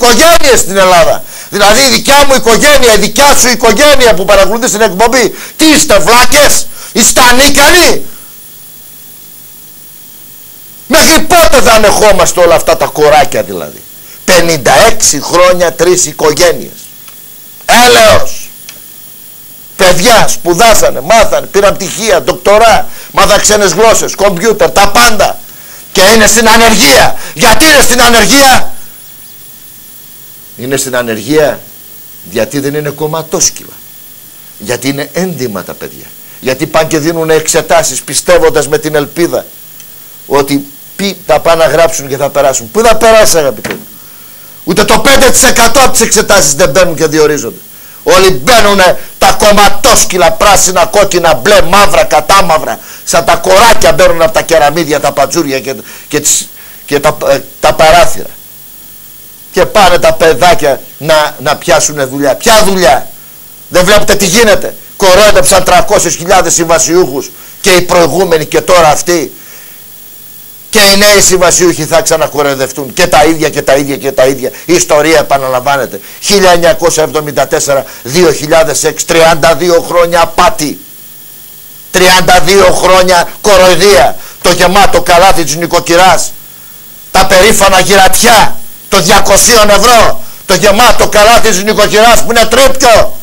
οικογένειες στην Ελλάδα. Δηλαδή η δικιά μου οικογένεια, η δικιά σου οικογένεια που παρακολουθεί την εκπομπή. Τι είστε, βλάκες? Είστε ανίκανοι? Μέχρι πότε θα ανεχόμαστε όλα αυτά τα κοράκια δηλαδή? 56 χρόνια 3 οικογένειες. Έλεος. Παιδιά σπουδάσανε, μάθανε, πήραν πτυχία, ντοκτορά, μάθαν ξένες γλώσσες, κομπιούτερ, τα πάντα. Και είναι στην ανεργία. Γιατί είναι στην ανεργία? Είναι στην ανεργία γιατί δεν είναι κομματόσκυλα. Γιατί είναι έντιμα τα παιδιά. Γιατί πάνε και δίνουν εξετάσεις πιστεύοντας με την ελπίδα ότι θα πάνε να γράψουν και θα περάσουν. Πού θα περάσει, αγαπητοί μου? Ούτε το 5% από τις εξετάσεις δεν μπαίνουν και διορίζονται. Όλοι μπαίνουν τα κομματόσκυλα, πράσινα, κόκκινα, μπλε, μαύρα, κατάμαυρα. Σαν τα κοράκια μπαίνουν από τα κεραμίδια, τα πατζούρια και τα παράθυρα. Και πάνε τα παιδάκια να πιάσουν δουλειά. Ποια δουλειά? Δεν βλέπετε τι γίνεται? Κορόιδεψαν 300.000 συμβασιούχους και οι προηγούμενοι και τώρα αυτοί. Και οι νέοι συμβασιούχοι θα ξανακοροϊδευτούν. Και τα ίδια και τα ίδια και τα ίδια. Η ιστορία επαναλαμβάνεται. 1974, 2006, 32 χρόνια απάτη. 32 χρόνια κοροϊδία. Το γεμάτο καλάθι της νοικοκυράς. Τα περήφανα γυρατιά. Το 200 ευρώ. Το γεμάτο καλάθι της νοικοκυράς που είναι τρίπιο.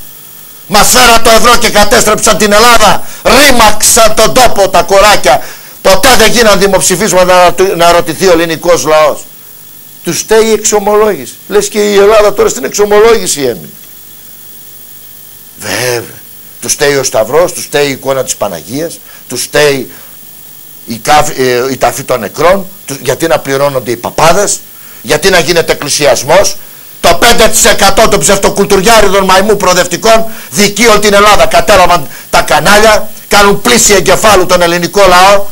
Μας φέραν το ευρώ και κατέστρεψαν την Ελλάδα. Ρήμαξαν τον τόπο τα κοράκια. Ποτέ δεν γίναν δημοψηφίσματα να ρωτηθεί ο ελληνικός λαός. Τους στέει η εξομολόγηση. Λες και η Ελλάδα τώρα στην εξομολόγηση έμεινε. Βέβαια. Τους στέει ο Σταυρός, τους στέει η εικόνα της Παναγίας, τους στέει η ταφή των νεκρών, γιατί να πληρώνονται οι παπάδες, γιατί να γίνεται εκκλησιασμός. Το 5% των ψευτοκουλτουριάριδων μαϊμού προοδευτικών δικεί όλη την Ελλάδα. Κατέλαβαν τα κανάλια, κάνουν πλήση εγκεφάλου τον ελληνικό λαό.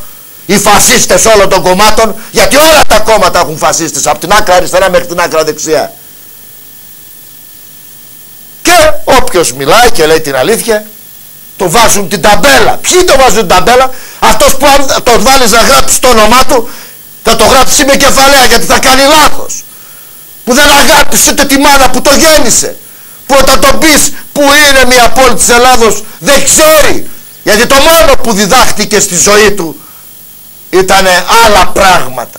Οι φασίστες όλων των κομμάτων, γιατί όλα τα κόμματα έχουν φασίστες, από την άκρα αριστερά μέχρι την άκρα δεξιά. Και όποιος μιλάει και λέει την αλήθεια, το βάζουν την ταμπέλα. Ποιοι το βάζουν την ταμπέλα? Αυτός που αν το βάλεις να γράψει το όνομά του, θα το γράψει με κεφαλαία, γιατί θα κάνει λάθος. Που δεν αγάπησε ούτε τη μάνα που το γέννησε. Που όταν τον πεις που είναι μια πόλη της Ελλάδος δεν ξέρει. Γιατί το μόνο που διδάχτηκε στη ζωή του ήτανε άλλα πράγματα.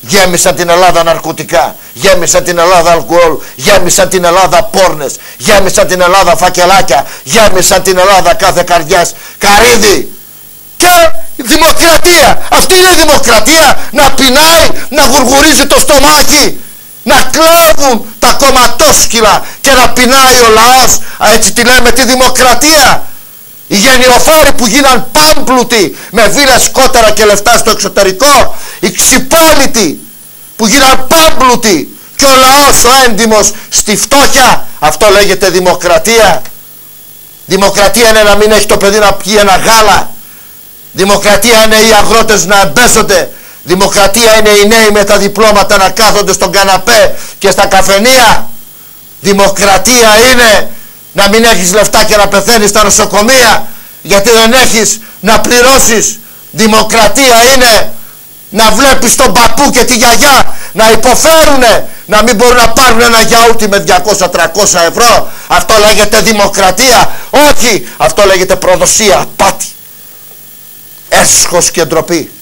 Γέμισαν την Ελλάδα ναρκωτικά, γέμισαν την Ελλάδα αλκοόλ, γέμισαν την Ελλάδα πόρνες, γέμισαν την Ελλάδα φακελάκια, γέμισαν την Ελλάδα κάθε καρδιάς καρύδι. Και δημοκρατία. Αυτή είναι η δημοκρατία? Να πεινάει, να γουργουρίζει το στομάχι, να κλέβουν τα κομματόσκυλα και να πεινάει ο λαός? Έτσι τη λέμε τη δημοκρατία? Οι γενιοφόροι που γίναν πάμπλουτοι με βίλες, κότερα και λεφτά στο εξωτερικό, οι ξυπόλοιτοι που γίναν πάμπλουτοι και ο λαός ο έντιμος στη φτώχεια, αυτό λέγεται δημοκρατία? Δημοκρατία είναι να μην έχει το παιδί να πιει ένα γάλα. Δημοκρατία είναι οι αγρότες να εμπέσονται. Δημοκρατία είναι οι νέοι με τα διπλώματα να κάθονται στον καναπέ και στα καφενεία. Δημοκρατία είναι να μην έχεις λεφτά και να πεθαίνεις στα νοσοκομεία γιατί δεν έχεις να πληρώσεις. Δημοκρατία είναι να βλέπεις τον παππού και τη γιαγιά να υποφέρουνε, να μην μπορούν να πάρουν ένα γιαούρτι με 200-300 ευρώ. Αυτό λέγεται δημοκρατία? Όχι, αυτό λέγεται προδοσία, απάτη, έσχος και ντροπή.